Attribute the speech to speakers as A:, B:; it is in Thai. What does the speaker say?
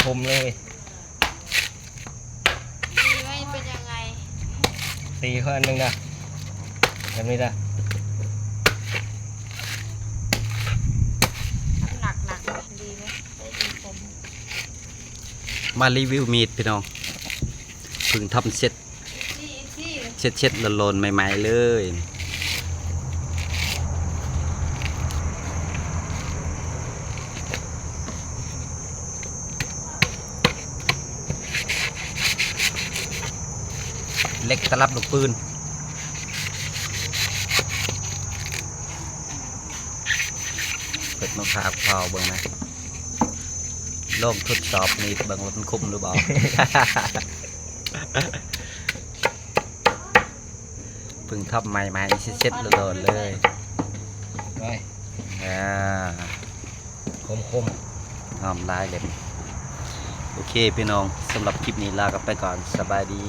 A: คมเลย
B: ดีไหมเป็นยังไง
A: ตีเขาอันหนึ่งนะแบบนี้นะ
B: หนักดีไหมได้ดีคม
C: มารีวิวมีดพี่น้องเพิ่งทำเสร็จเช็ดโลนๆใหม่ๆเลยเล็กตลับลูกปืนเปิดมะพร้าวพอเบิ่งนะลองทดสอบมีดเบิ่งว่ามันคมหรือเปล่า เพิ่งทำใหม่ๆเช็ดๆโลนๆเลย
A: ไปคม
C: หอมลายเล็บโอเคพี่น้องสำหรับคลิปนี้ลากันไปก่อนสบายดี